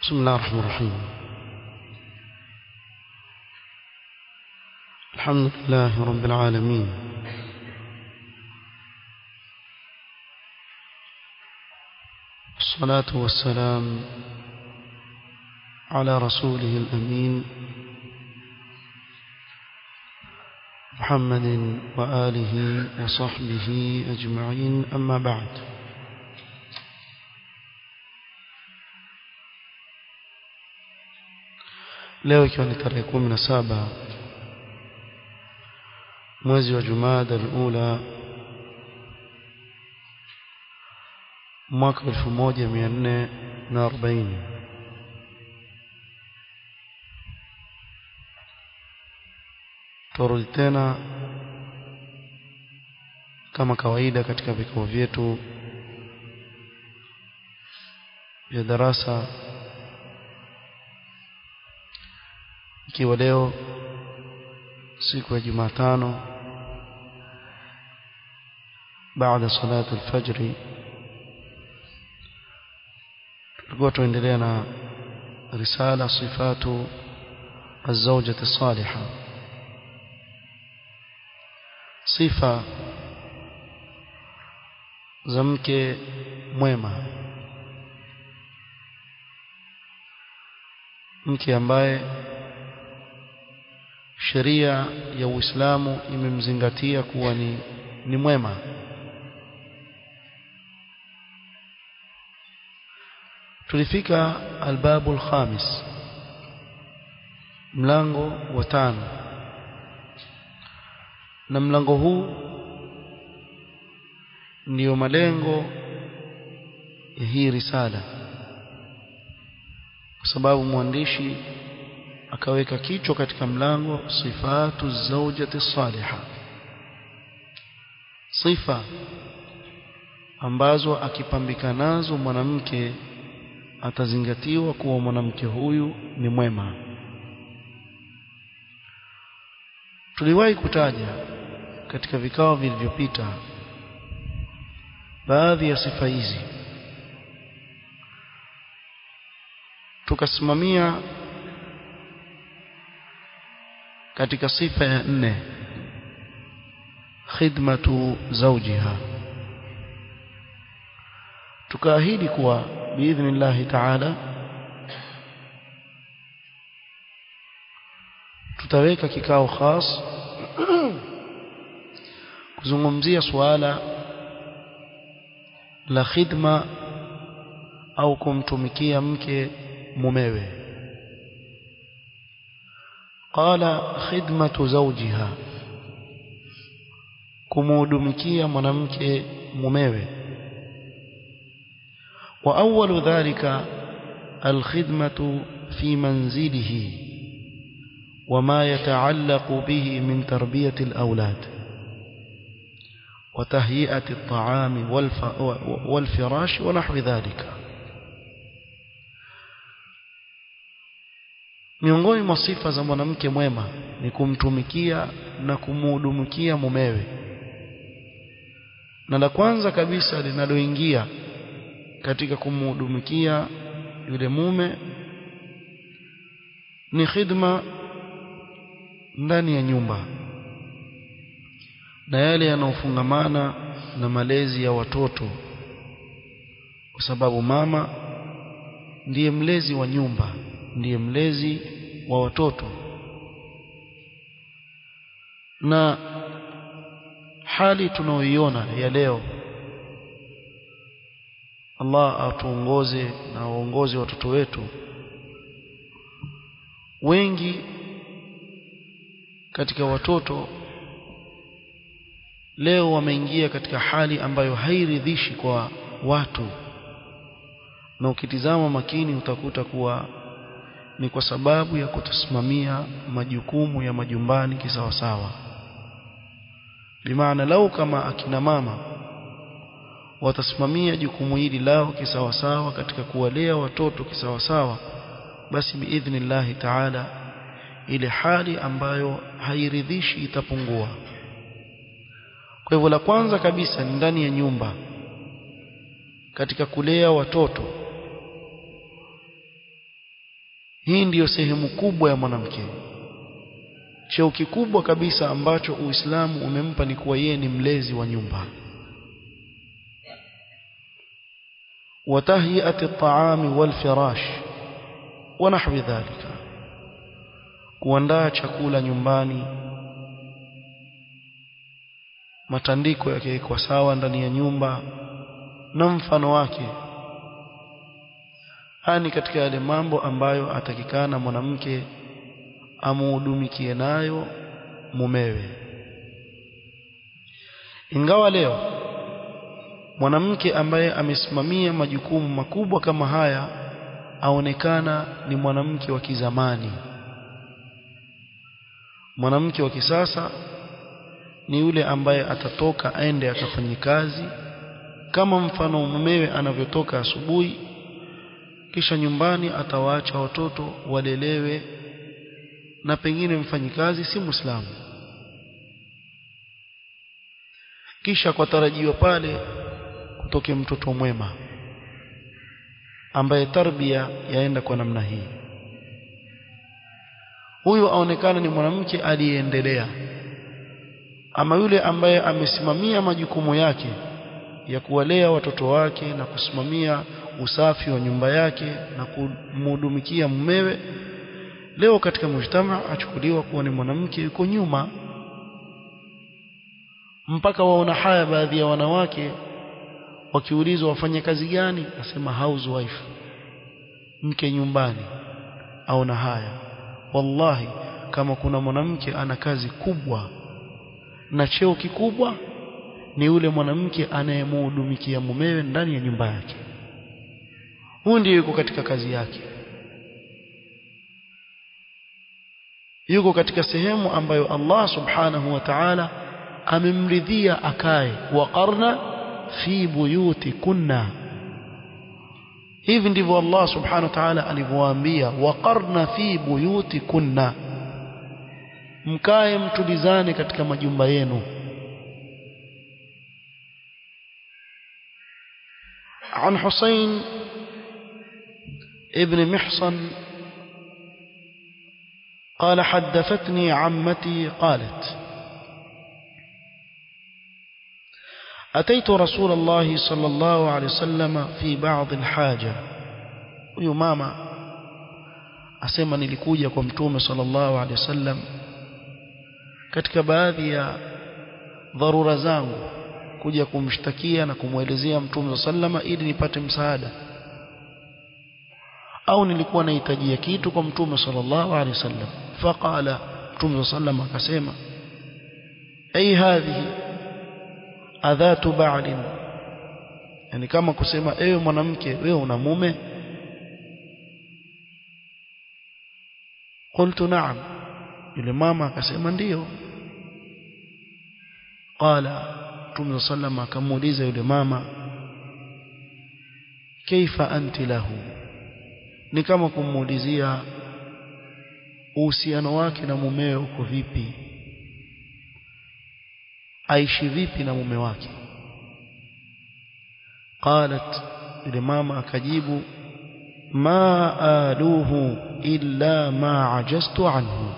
بسم الله الرحمن الرحيم. الحمد لله رب العالمين، والصلاة والسلام على رسوله الأمين محمد وآله وصحبه أجمعين، أما بعد. leo ikiwa ni tarehe 17 mwezi wa Jumada al-Ula mwaka 1440, turudi tena kama kawaida katika vikao vyetu vya darasa, ikiwa leo siku ya Jumatano baada salatu al-fajr. tulikuwa tuendelea na risala sifatu az-zawjati as-salihah, sifa za mke mwema, mke ambaye sheria ya Uislamu imemzingatia kuwa ni mwema. Tulifika albabu al-khamis, mlango wa 5, na mlango huu ndio malengo ya hii risala, kwa sababu mwandishi akaweka kichwa katika mlango sifatu zawjati salihah, sifa ambazo akipambika nazo mwanamke atazingatiwa kuwa mwanamke huyu ni mwema. Tuliwahi kutaja katika vikao vilivyopita baadhi ya sifa hizi, tukasimamia katika sifa ya 4, khidmatu zawjiha. Tukaahidi kuwa biidhnillahi ta'ala tutaweka kikao khas kuzungumzia suala la khidma au kumtumikia mke mumewe. Qala khidmatu zawjiha, kumuhudumikia mwanamke mumewe. Wa awwalu dhalika alkhidmatu fi manzilihi wama yataallaqu bihi min tarbiyati alawlad wa tahyi'ati at-ta'ami wal firash wa nahwi dhalika. Miongoni mwa sifa za mwanamke mwema ni kumtumikia na kumuhudumikia mumewe, na la kwanza kabisa linaloingia katika kumuhudumikia yule mume ni khidma ndani ya nyumba na yale yanayofungamana na malezi ya watoto, kwa sababu mama ndiye mlezi wa nyumba, ndiye mlezi wa watoto. Na hali tunaoiona ya leo, Allah atuongoze na aongoze watoto wetu, wengi katika watoto leo wameingia katika hali ambayo hairidhishi kwa watu, na ukitizama makini utakuta kuwa ni kwa sababu ya kutosimamia majukumu ya majumbani kisawasawa. Bimaana lau kama akina mama watasimamia jukumu hili lao kisawasawa katika kuwalea watoto kisawasawa, basi biidhnillahi ta'ala ile hali ambayo hairidhishi itapungua. Kwa hivyo la kwanza kabisa ni ndani ya nyumba, katika kulea watoto Hii ndiyo sehemu kubwa ya mwanamke. Cheo kikubwa kabisa ambacho Uislamu umempa ni kuwa yeye ni mlezi wa nyumba. Wa tahyiyati at-ta'ami wal firash wa nahwi dhalika, kuandaa chakula nyumbani, matandiko yake kwa sawa ndani ya nyumba na mfano wake. Hani katika yale mambo ambayo atakikana mwanamke amuhudumikie nayo mumewe. Ingawa leo mwanamke ambaye amesimamia majukumu makubwa kama haya aonekana ni mwanamke wa kizamani. Mwanamke wa kisasa ni yule ambaye atatoka aende akafanye kazi kama mfano mumewe anavyotoka asubuhi, kisha nyumbani atawaacha watoto walelewe na pengine mfanyikazi si Muislamu, kisha kwa tarajio pale kutoke mtoto mwema ambaye tarbia yaenda kwa namna hii. Huyo aonekana ni mwanamke aliyeendelea. Ama yule ambaye amesimamia majukumu yake ya kuwalea watoto wake na kusimamia usafi wa nyumba yake na kumhudumikia mumewe, leo katika mujtama achukuliwa kuwa ni mwanamke yuko nyuma, mpaka waona haya baadhi ya wanawake wakiulizwa wafanye kazi gani, nasema housewife, mke nyumbani. Aona haya. Wallahi, kama kuna mwanamke ana kazi kubwa na cheo kikubwa ni yule mwanamke anayemhudumikia mumewe ndani ya nyumba yake. Huyu ndiye yuko katika kazi yake, yuko katika sehemu ambayo Allah subhanahu wa ta'ala amemridhia akae. Waqarna fi buyutikunna, hivi ndivyo Allah subhanahu wa ta'ala alivyowaambia, waqarna fi buyutikunna, mkae mtulizane katika majumba yenu. عن حسين ابن محصن قال حدثتني عمتي قالت أتيت رسول الله صلى الله عليه وسلم في بعض الحاجة. huyu mama asema nilikuja kwa mtume sallallahu alaihi wasallam katika baadhi ya dharura zangu, kuja kumshtakia na kumwelezea mtume sallama ili nipate msaada, au nilikuwa nahitajia kitu kwa mtume sallallahu alaihi wasallam. Faqala, mtume sallama akasema, ay hadhihi adhatu ba'lin, yani kama kusema ewe mwanamke, wewe una mume? Qultu na'am, yule mama akasema ndiyo. Qala, mtume sallama akamuuliza yule mama, kaifa anti lahu, ni kama kumuulizia uhusiano wake na mumewe uko vipi, aishi vipi na mume wake. Qalat, yule mama akajibu, ma aluhu illa ma ajaztu anhu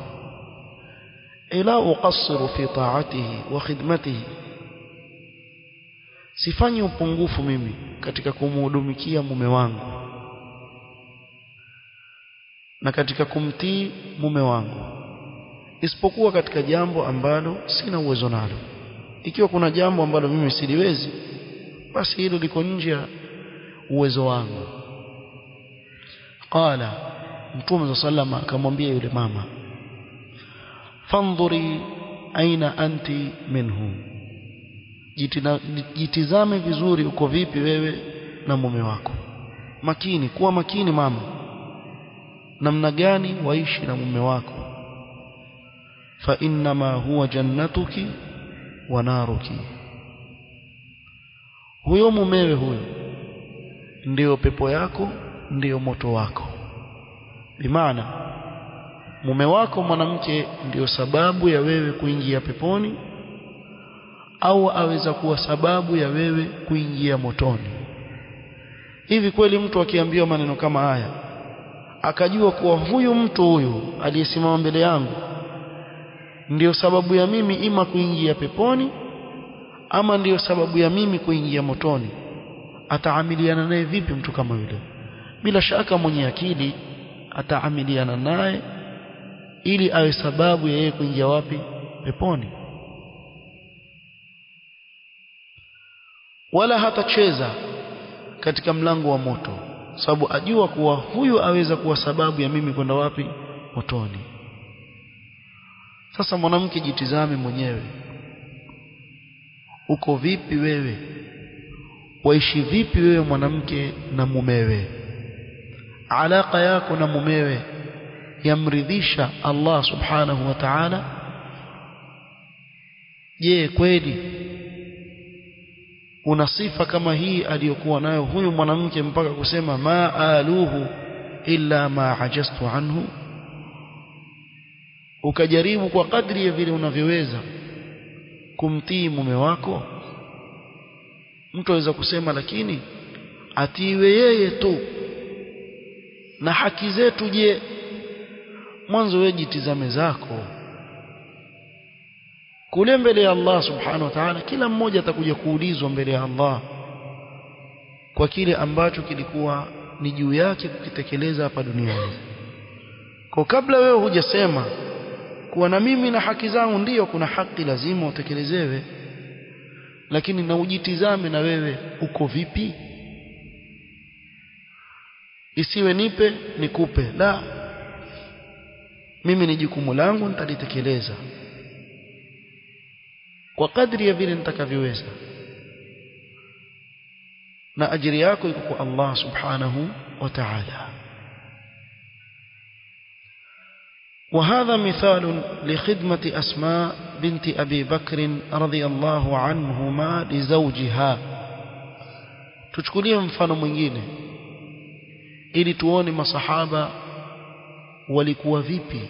ila uqassiru fi ta'atihi wa khidmatihi, sifanyi upungufu mimi katika kumhudumikia mume wangu na katika kumtii mume wangu, isipokuwa katika jambo ambalo sina uwezo nalo. Ikiwa kuna jambo ambalo mimi siliwezi, basi hilo liko nje ya uwezo wangu. Qala, mtume sallama akamwambia yule mama, fandhuri aina anti minhu, jitizame vizuri uko vipi wewe na mume wako. Makini, kuwa makini mama, namna gani waishi na mume wako. Fa innama huwa jannatuki wa naruki, huyo mumewe huyo ndio pepo yako, ndio moto wako. Bimaana mume wako mwanamke ndio sababu ya wewe kuingia peponi, au aweza kuwa sababu ya wewe kuingia motoni. Hivi kweli mtu akiambiwa maneno kama haya akajua kuwa huyu mtu huyu aliyesimama mbele yangu ndio sababu ya mimi ima kuingia peponi ama ndio sababu ya mimi kuingia motoni, ataamiliana naye vipi mtu kama yule? Bila shaka mwenye akili ataamiliana naye ili awe sababu ya yeye kuingia wapi? Peponi. Wala hatacheza katika mlango wa moto, sababu ajua kuwa huyu aweza kuwa sababu ya mimi kwenda wapi? Motoni. Sasa mwanamke, jitizame mwenyewe, uko vipi wewe? Waishi vipi wewe mwanamke na mumewe? Alaka yako na mumewe yamridhisha Allah subhanahu wa ta'ala? Je, kweli una sifa kama hii aliyokuwa nayo huyu mwanamke mpaka kusema ma aluhu illa ma ajastu anhu? Ukajaribu kwa kadri ya vile unavyoweza kumtii mume wako. Mtu aweza kusema lakini atiwe yeye tu na haki zetu. Je, mwanzo wewe jitizame zako kule mbele ya Allah subhanahu wa ta'ala. Kila mmoja atakuja kuulizwa mbele ya Allah kwa kile ambacho kilikuwa ni juu yake kukitekeleza hapa duniani. Kwa kabla wewe hujasema kuwa na mimi na haki zangu, ndiyo kuna haki lazima utekelezewe, lakini na ujitizame na wewe uko vipi. Isiwe nipe nikupe, la, mimi ni jukumu langu nitalitekeleza kwa kadri ya vile nitakavyoweza, na ajiri yako iko kwa Allah subhanahu wa ta'ala. وهذا مثال لخدمة أسماء بنت أبي بكر رضي الله عنهما لزوجها. tuchukulie mfano mwingine ili tuone masahaba walikuwa vipi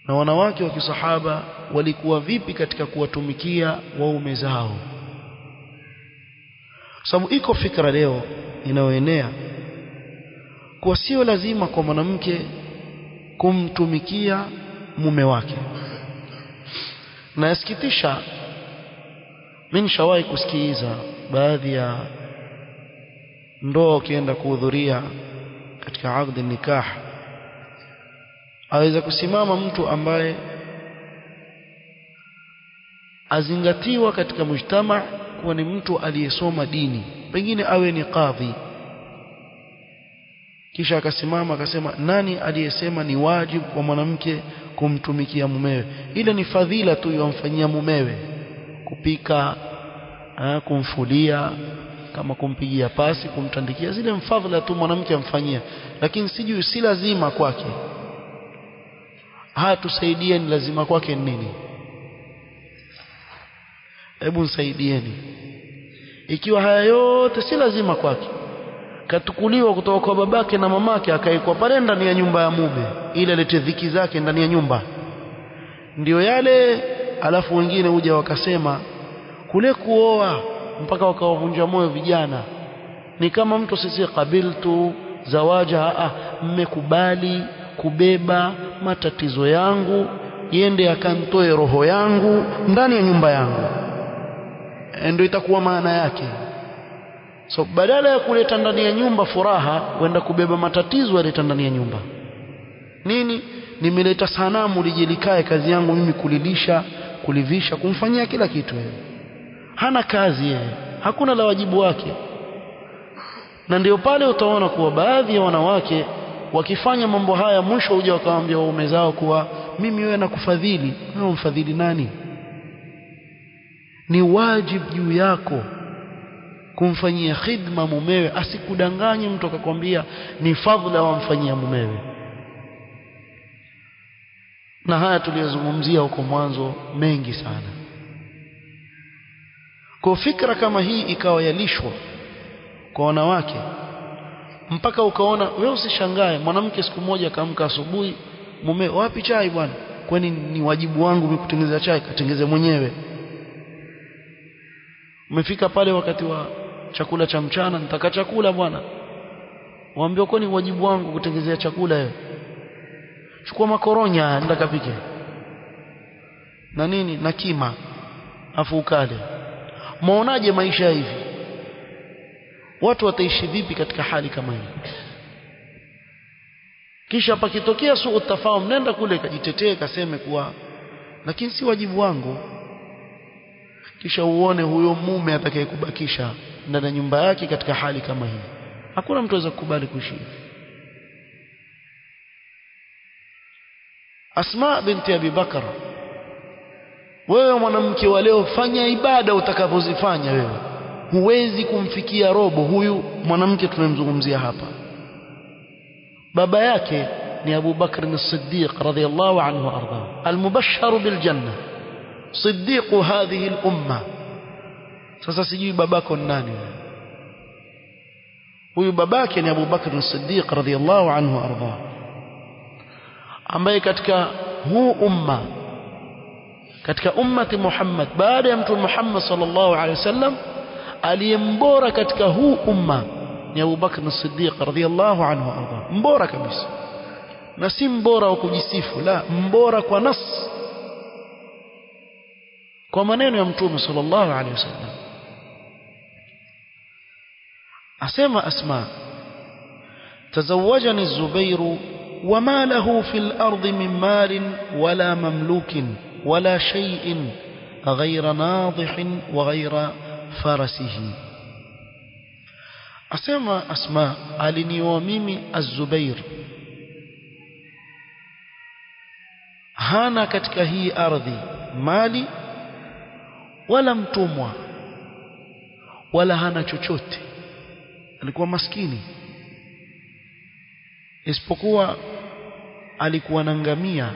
na wanawake wa kisahaba walikuwa vipi katika kuwatumikia waume zao. Sababu iko fikra leo inayoenea kwa sio lazima kwa mwanamke kumtumikia mume wake. Na yasikitisha, mimi nishawahi kusikiza baadhi ya ndoa ukienda kuhudhuria katika aqd nikah, aweza kusimama mtu ambaye azingatiwa katika mujtama kuwa ni mtu aliyesoma dini, pengine awe ni kadhi, kisha akasimama akasema nani aliyesema ni wajibu kwa mwanamke kumtumikia mumewe? Ile ni fadhila tu yomfanyia mumewe, kupika, kumfulia, kama kumpigia pasi, kumtandikia, zile mfadhila tu mwanamke amfanyia, lakini sijui si lazima kwake. Tusaidieni, lazima kwake nini? Hebu nisaidieni. Ikiwa haya yote si lazima kwake, katukuliwa kutoka kwa babake na mamake akaekwa pale ndani ya nyumba ya mume ili alete dhiki zake ndani ya nyumba, ndio yale. Alafu wengine huja wakasema kule kuoa mpaka wakawavunja moyo vijana ni kama mtu sisi qabiltu zawaja, mmekubali kubeba matatizo yangu yende akantoe roho yangu ndani ya nyumba yangu, ndio itakuwa maana yake. So badala ya kuleta ndani ya nyumba furaha, kwenda kubeba matatizo aleta ndani ya nyumba. Nini? Nimeleta sanamu lije likae, kazi yangu mimi kulilisha, kulivisha, kumfanyia kila kitu yeye. Hana kazi yeye, hakuna la wajibu wake. Na ndio pale utaona kuwa baadhi ya wanawake wakifanya mambo haya, mwisho huja wakawaambia waume zao kuwa mimi wewe nakufadhili. Wewe umfadhili nani? Ni wajibu juu yako kumfanyia khidma mumewe. Asikudanganye mtu akakwambia ni fadhila wamfanyia mumewe. Na haya tuliyozungumzia huko mwanzo mengi sana. Kwa fikra kama hii ikawa yalishwa kwa wanawake, mpaka ukaona wewe, usishangae mwanamke siku moja kaamka asubuhi, mume wapi chai bwana? Kwani ni wajibu wangu mimi kutengeneza chai? Katengeze mwenyewe. Umefika pale wakati wa chakula cha mchana, nitaka chakula bwana. waambie kwani wajibu wangu kutengezea chakula wewe? Chukua makoronya nenda kapike na nini na kima afu ukale. Muonaje maisha hivi? Watu wataishi vipi katika hali kama hii? Kisha pakitokea suu utafahamu, nenda kule kajitetee kaseme kuwa lakini si wajibu wangu. Kisha uone huyo mume atakayekubakisha ndani ya nyumba yake katika hali kama hii. Hakuna mtu aweza kukubali kuishi. Asma binti Abi Bakar, wewe mwanamke wa leo, fanya ibada utakapozifanya wewe, huwezi kumfikia robo huyu mwanamke tunayemzungumzia hapa. baba yake ni Abu Bakr as-Siddiq radhiyallahu anhu arda, al-mubashshar bil janna, siddiq hadhihi al-umma. Sasa sijui babako ni nani? Huyu babake ni Abu Bakr as-Siddiq radhiyallahu anhu arda, ambaye katika huu umma, katika ummati Muhammad baada ya mtume Muhammad sallallahu alaihi wasallam, aliyembora katika huu umma ni Abu Bakr as-Siddiq radhiyallahu anhu arda. Mbora kabisa, na si mbora wa kujisifu, la, mbora kwa nas, kwa maneno ya mtume sallallahu alaihi wasallam. asema Asma, tazawwajani az-Zubair وما له في الأرض من مال ولا مملوك ولا شيء غير ناضح وغير فرسه. أسمى أسماء ألني وميمي الزبير، هانا كتك هي أرضي مالي ولا متموى ولا هانا chochote، alikuwa maskini isipokuwa alikuwa na ngamia.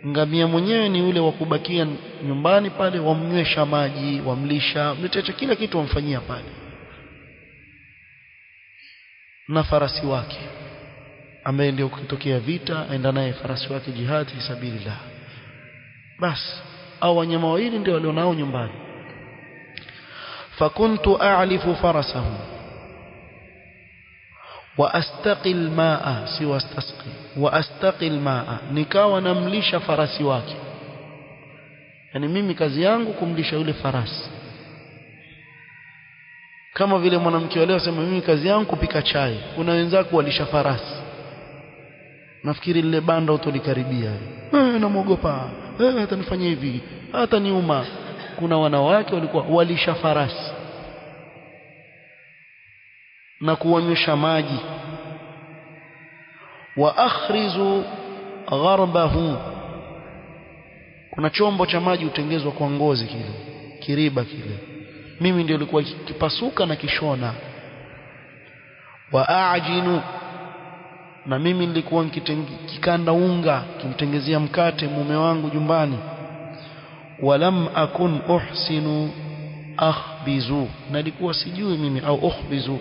Ngamia mwenyewe ni yule wa kubakia nyumbani pale, wamnywesha maji, wamlisha, mletecha kila kitu wamfanyia pale, na farasi wake ambaye ndio kutokea vita aenda naye farasi wake jihad fi sabilillah. Bas, au wanyama wawili ndio walionao nyumbani. fakuntu a'lifu farasahu واستقي الماء سوى استسقي واستقي الماء، nikawa namlisha farasi wake. Yani mimi kazi yangu kumlisha yule farasi, kama vile mwanamke leo sema mimi kazi yangu kupika chai, kuna wenzako walisha farasi. Nafikiri lile banda utolikaribia, namuogopa, atanifanyia hivi, hata niuma. Kuna wanawake walikuwa walisha farasi na kuwanywesha maji. wa akhrizu gharbahu, kuna chombo cha maji utengezwa kwa ngozi kile, kiriba kile, mimi ndio nilikuwa kipasuka na kishona. wa a'jinu, na mimi nilikuwa nikikanda unga kimtengezea mkate mume wangu jumbani. walam akun uhsinu akhbizu, na nilikuwa sijui mimi, au ukhbizu,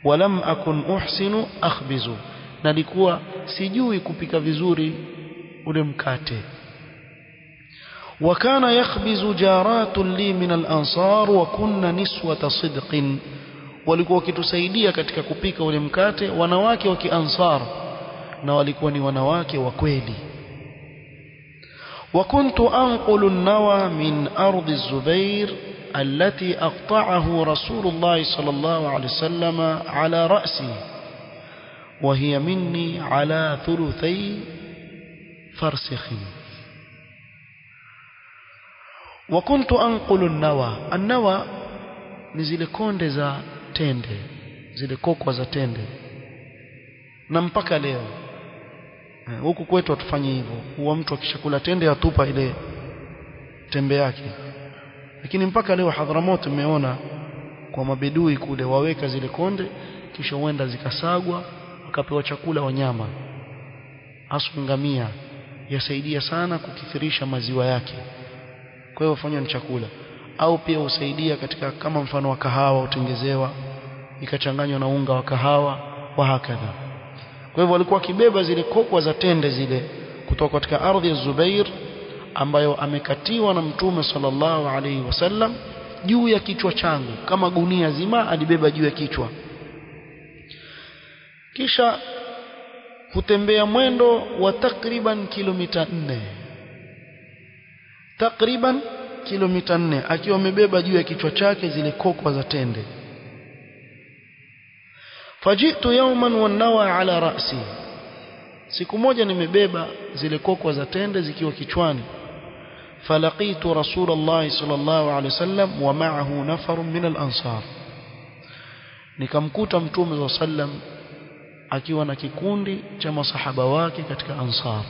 walam akun uhsinu akhbizu, na nilikuwa sijui kupika vizuri ule mkate. wakana yakhbizu jaratun li min al-ansar wa kunna niswata sidqin, walikuwa kitusaidia katika kupika ule mkate wanawake wa Kiansar, na walikuwa ni wanawake wa kweli. وكنت أنقل النوى من أرض الزبير التي أقطعه رسول الله صلى الله عليه وسلم على رأسي وهي مني على ثلثي فرسخ. وكنت أنقل النوى، النوى نزل كونde za tende, zile kokwa za tende, na mpaka leo huku kwetu atufanye hivyo. Huwa mtu akishakula tende atupa ile tembe yake, lakini mpaka leo Hadhramut umeona kwa mabedui kule waweka zile konde, kisha huenda zikasagwa wakapewa chakula wanyama, hasa ngamia. Yasaidia sana kukithirisha maziwa yake, kwa hiyo fanywa ni chakula. Au pia husaidia katika kama mfano wa kahawa, utengezewa ikachanganywa na unga wa kahawa wa hakadha. Kwa hivyo walikuwa kibeba zile kokwa za tende zile kutoka katika ardhi ya Zubair ambayo amekatiwa na Mtume sallallahu alaihi wasallam juu ya kichwa changu, kama gunia zima alibeba juu ya kichwa. kisha kutembea mwendo wa takriban kilomita 4, takriban kilomita 4 akiwa amebeba juu ya kichwa chake zile kokwa za tende. Fajitu yawman wanawa ala ra'si, siku moja nimebeba zile kokwa za tende zikiwa kichwani. Falaqitu Rasulullah sallallahu alaihi wasallam wa ma'ahu nafarun min al-ansar, nikamkuta Mtume sallam akiwa na kikundi cha masahaba wake katika Ansar.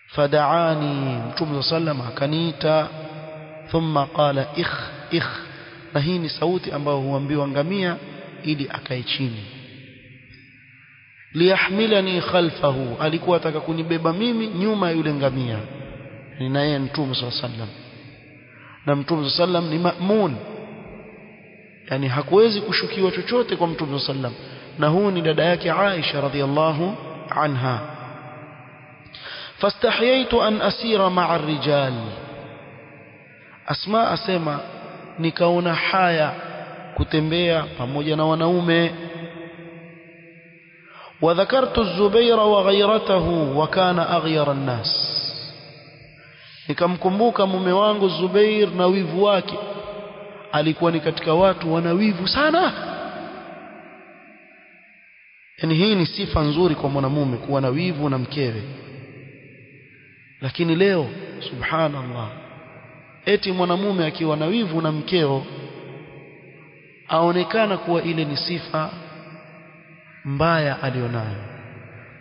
Fada'ani, Mtume sallam akaniita, thumma qala ikh, na hii ni sauti ambayo huambiwa ngamia ili akae chini. Liyahmilani khalfahu, alikuwa ataka kunibeba mimi nyuma yule ngamia, ni naye Mtume sallam. Na Mtume sallam ni ma'mun, yani hakuwezi kushukiwa chochote kwa Mtume sallam, na huu ni dada yake Aisha radhiyallahu anha. Fastahiyaitu an asira ma'a ar-rijal, Asma asema nikaona haya kutembea pamoja na wanaume. Wa dhakartu az-Zubair wa ghayratahu wa kana aghyara an-nas, nikamkumbuka mume wangu Zubair na wivu wake, alikuwa ni katika watu wanawivu sana. Yani hii ni sifa nzuri kwa mwanamume kuwa na wivu na mkewe. Lakini leo subhanallah, eti mwanamume akiwa na wivu na mkeo aonekana kuwa ile ni sifa mbaya alionayo,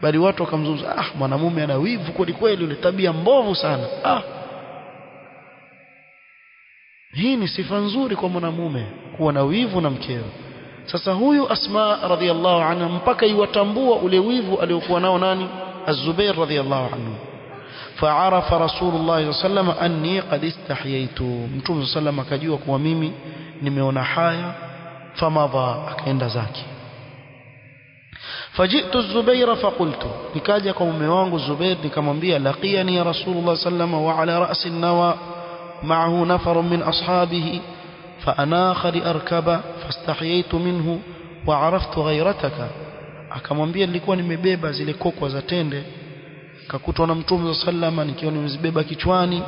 bali watu wakamzungumza, mwanamume ana wivu kweli kweli, ile tabia mbovu sana. Hii ni sifa nzuri kwa mwanamume kuwa na wivu na mkeo. Sasa huyu Asma radhiallahu anha mpaka iwatambua ule wivu aliokuwa nao nani? Az-Zubair radhiallahu anhu. Fa'arafa Rasulullah sallallahu alayhi wasallam anni qad istahyaytu, Mtume sallallahu akajua kuwa mimi nimeona haya. Famadha, akaenda zake. Fajitu az-Zubair faqultu, nikaja kwa mume wangu Zubair nikamwambia, laqiyani Rasulullah sallallahu wa ala ra'si an-nawa معه نفر من أصحابه فأناخ لأركب فاستحييت منه وعرفت غيرتك. akamwambia nilikuwa nimebeba zile kokwa za tende, kakutwa na Mtume sallama nikiwa nimezibeba kichwani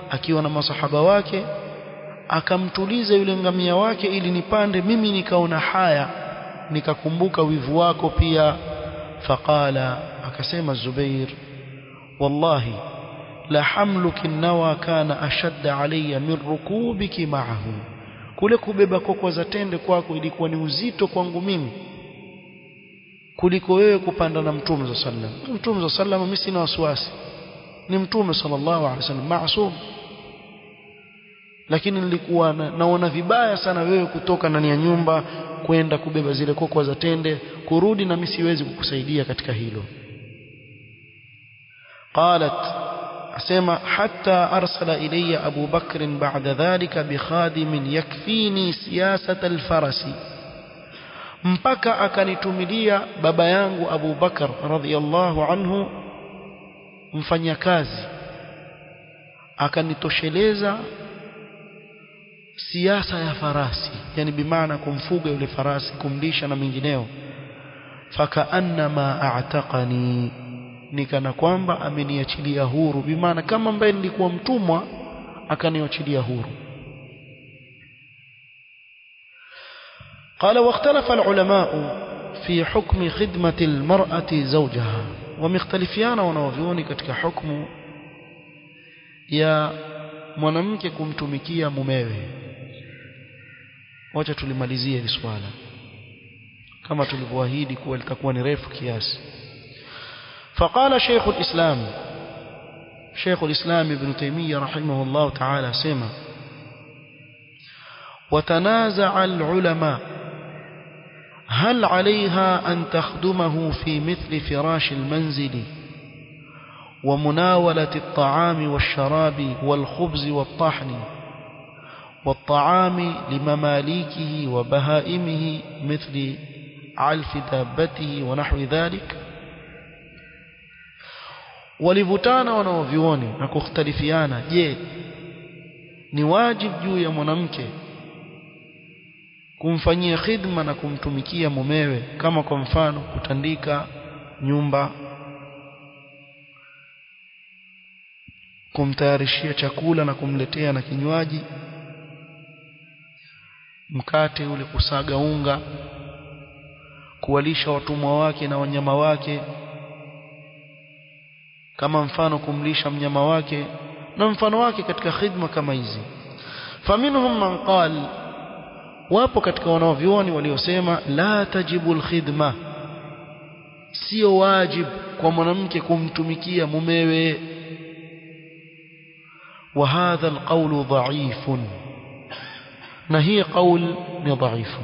akiwa na masahaba wake, akamtuliza yule ngamia wake ili nipande, mimi nikaona haya, nikakumbuka wivu wako pia. Faqala, akasema Zubair, wallahi la hamluki nawa kana ashadda alayya min rukubiki ma'ahu, kule kubeba kokwa za tende kwako ilikuwa ni uzito kwangu mimi kuliko wewe kupanda na Mtume sallam. Mtume sallam mimi sina wasiwasi, ni Mtume sallallahu alaihi wasallam maasum, lakini nilikuwa naona vibaya sana wewe kutoka ndani ya nyumba kwenda kubeba zile kokwa za tende kurudi, na mimi siwezi kukusaidia katika hilo. Qalat, asema hatta arsala ilayya Abu Bakr ba'da dhalika bi khadimin yakfini siyasat al-farasi, mpaka akanitumilia baba yangu Abu Bakr radhiyallahu anhu mfanyakazi akanitosheleza siasa ya farasi, yani bimaana kumfuga yule farasi, kumlisha na mingineo. Fakaannama a'taqani, nikana kwamba ameniachilia huru, bimaana kama ambaye nilikuwa mtumwa akaniachilia huru. قال واختلف العلماء في حكم خدمة المرأة زوجها, ومختلفيان wanavyuoni katika hukumu ya mwanamke kumtumikia mumewe. Wacha tulimalizie hili swala kama tulivyoahidi kuwa litakuwa ni refu kiasi. فقال شيخ الإسلام ابن تيمية رحمه الله تعالى سمع: وتنازع العلماء هل عليها أن تخدمه في مثل فراش المنزل ومناولة الطعام والشراب والخبز والطحن والطعام لمماليكه وبهائمه مثل علف دابته ونحو ذلك. walivutana wanaovioni na kukhtalifiana, je, ni wajibu juu ya mwanamke kumfanyia khidma na kumtumikia mumewe, kama kwa mfano kutandika nyumba, kumtayarishia chakula na kumletea na kinywaji, mkate ule, kusaga unga, kuwalisha watumwa wake na wanyama wake, kama mfano kumlisha mnyama wake na mfano wake katika khidma kama hizi. Faminhum man qal, wapo katika wanavyuoni waliosema la tajibu alkhidma, sio wajib kwa mwanamke kumtumikia mumewe. Wa hadha alqawlu dha'ifun, na hii qawl ni dhaifu.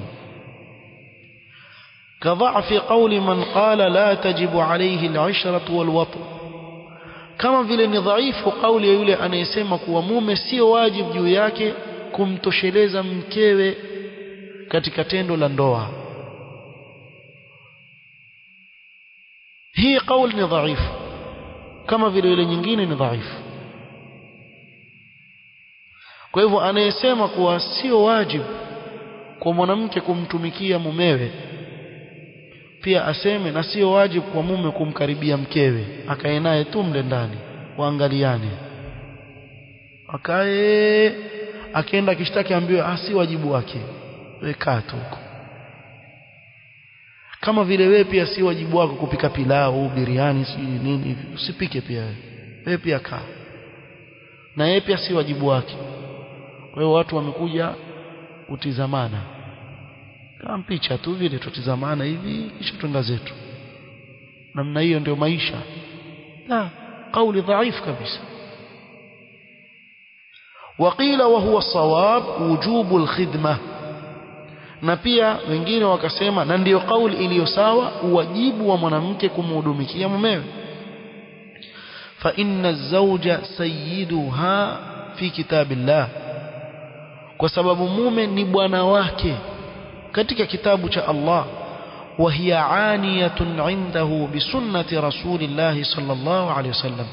كضعف قول من قال لا تجب عليه العشرة والوطء، kama vile ni dhaifu kauli ya yule anayesema kuwa mume sio wajibu juu yake kumtosheleza mkewe katika tendo la ndoa. Hii kauli ni dhaifu kama vile yule nyingine ni dhaifu. Kwa hivyo anayesema kuwa sio wajibu kwa mwanamke kumtumikia mumewe, pia aseme na sio wajibu kwa mume kumkaribia mkewe, akae naye tu mle ndani waangaliane, akae akienda kishtaki ambiwe si wajibu wake, weka tu huko. Kama vile wewe pia si wajibu wako kupika pilau, biriani, si nini, usipike pia wewe pia kaa na yeye pia si wajibu wake. Kwa hiyo watu wamekuja utizamana kama picha tu vile, tutizamana hivi kisha twenda zetu, namna hiyo ndio maisha. La, kauli dhaifu kabisa. Waqila wa huwa sawab wujubu alkhidma, na pia wengine wakasema na ndio kauli iliyo sawa, wajibu wa mwanamke kumhudumikia mumewe. Fa inna az-zawja sayyiduha fi kitabillah, kwa sababu mume ni bwana wake katika kitabu cha Allah. Wa hiya aniyatun indahu bi sunnati rasulillah sallallahu alayhi wasallam,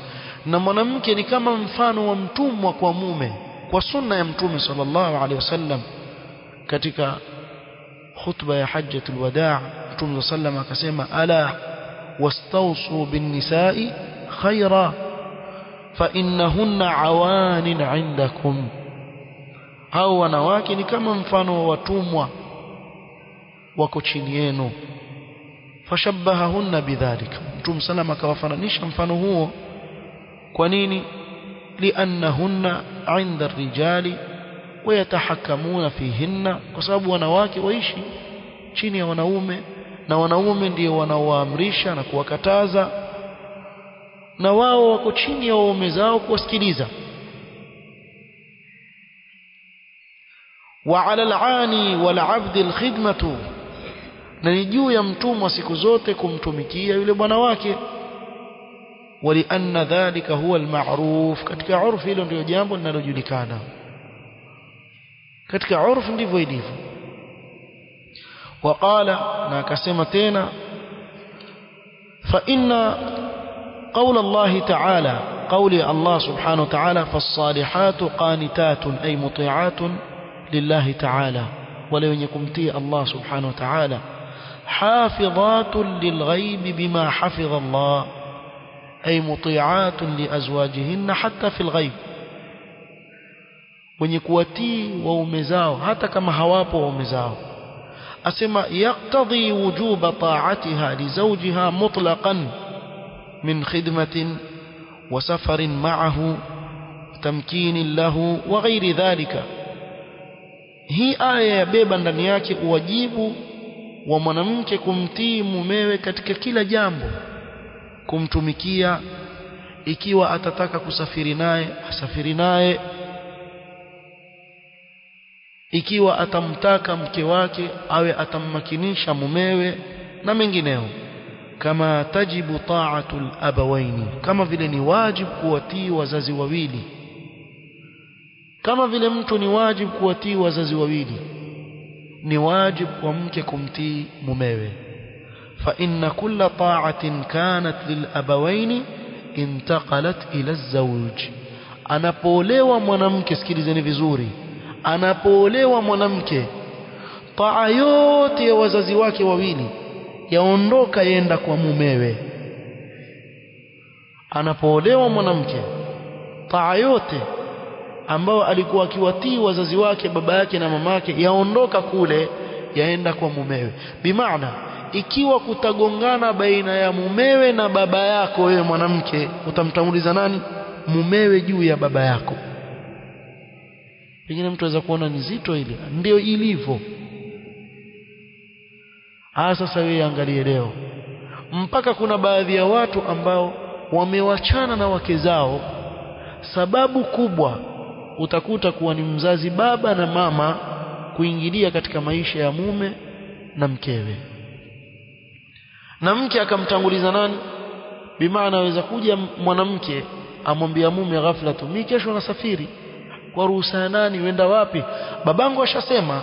na mwanamke ni kama mfano wa mtumwa kwa mume kwa sunna ya mtume sallallahu alayhi wasallam. Katika khutba ya hajjatul wadaa mtume sallallahu akasema ala wastawsu bin nisa'i khaira fa innahunna awanin indakum, hao wanawake ni kama mfano wa watumwa wako chini yenu. Fashabbahahunna bidhalika, mtume sallallahu akawafananisha mfano huo. Kwa nini? liannahunna 'inda ar-rijali wa yatahakamuna fihinna, kwa sababu wanawake waishi chini ya wanaume na wanaume ndio wanaoamrisha na kuwakataza, na wao wako chini ya waume zao kuwasikiliza. wa 'ala al-'ani wal 'abdi al-khidmatu, na ni juu ya mtumwa siku zote kumtumikia yule bwana wake. walianna dhalika huwa al-ma'ruf, katika urfu hilo ndio jambo linalojulikana, katika urfu ndivyo ilivyo. Waqala, na akasema tena, fa inna qawla Allah ta'ala, qawli Allah subhanahu wa ta'ala, fas-salihatu qanitatun ay muti'atun lillahi ta'ala, wale wenye kumtii Allah subhanahu wa ta'ala, hafidhatun lilghaibi bima hafidha Allah ay muti'atun liazwajihinna hatta fil ghaib, wenye kuwatii waume zao hata kama hawapo waume zao. Asema yaqtadhi wujuba ta'atiha li zawjiha mutlaqan min khidmatin wa safarin ma'ahu tamkinin lahu wa ghairi dhalika. Hii aya yabeba ndani yake uwajibu wa mwanamke kumtii mumewe katika kila jambo, kumtumikia, ikiwa atataka kusafiri naye asafiri naye, ikiwa atamtaka mke wake awe atammakinisha mumewe na mengineo. Kama tajibu ta'atul abawaini, kama vile ni wajibu kuwatii wazazi wawili, kama vile mtu ni wajibu kuwatii wazazi wawili, ni wajibu kwa mke kumtii mumewe. fa inna kulla ta'atin kanat lil abawaini intaqalat ila az-zawj, anapoolewa mwanamke, sikilizeni vizuri, anapoolewa mwanamke, taa yote ya wazazi wake wawili yaondoka yenda kwa mumewe. Anapoolewa mwanamke, taa yote ambao alikuwa akiwatii wazazi wake, baba yake na mamake, yaondoka kule yaenda kwa mumewe. Bimaana ikiwa kutagongana baina ya mumewe na baba yako, wewe mwanamke utamtanguliza nani? Mumewe juu ya baba yako. Pengine mtu aweza kuona ni zito ile, ndio ilivyo. Sasa wewe angalie leo, mpaka kuna baadhi ya watu ambao wamewachana na wake zao, sababu kubwa utakuta kuwa ni mzazi baba na mama kuingilia katika maisha ya mume na mkewe, na mke akamtanguliza nani? Bimaana aweza kuja mwanamke amwambia mume ghafla tu, mimi kesho nasafiri. Kwa ruhusa nani? Wenda wapi? Babangu ashasema.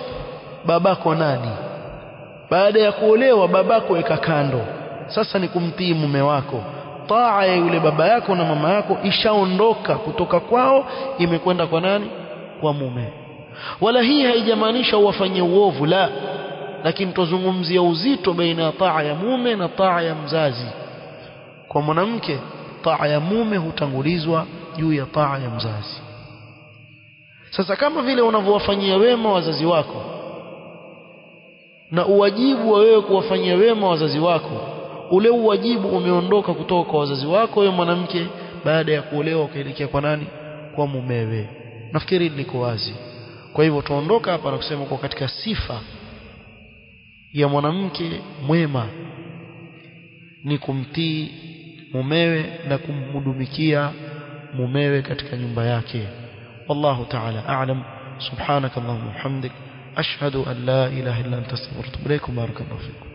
Babako nani? Baada ya kuolewa babako weka kando, sasa ni kumtii mume wako. Taa ya yule baba yako na mama yako ishaondoka kutoka kwao, imekwenda kwa nani? Kwa mume. Wala hii haijamaanisha uwafanyie uovu, la, lakini tuzungumzia uzito baina ya taa ya mume na taa ya mzazi. Kwa mwanamke, taa ya mume hutangulizwa juu ya taa ya mzazi. Sasa kama vile unavyowafanyia wema wazazi wako na uwajibu wa wewe kuwafanyia wema wazazi wako, ule uwajibu umeondoka kutoka kwa wazazi wako wewe mwanamke, baada ya kuolewa ukaelekea kwa nani? Kwa mumewe. Nafikiri liko wazi. Kwa hivyo tuondoka hapa na kusema kwa katika sifa ya mwanamke mwema ni kumtii mumewe na kumhudumikia mumewe katika nyumba yake. Wallahu ta'ala a'lam. Subhanakallahumma wa bihamdik ashhadu an la ilaha illa anta astaghfiruka wa atubu ilaik. Barakallahu fikum.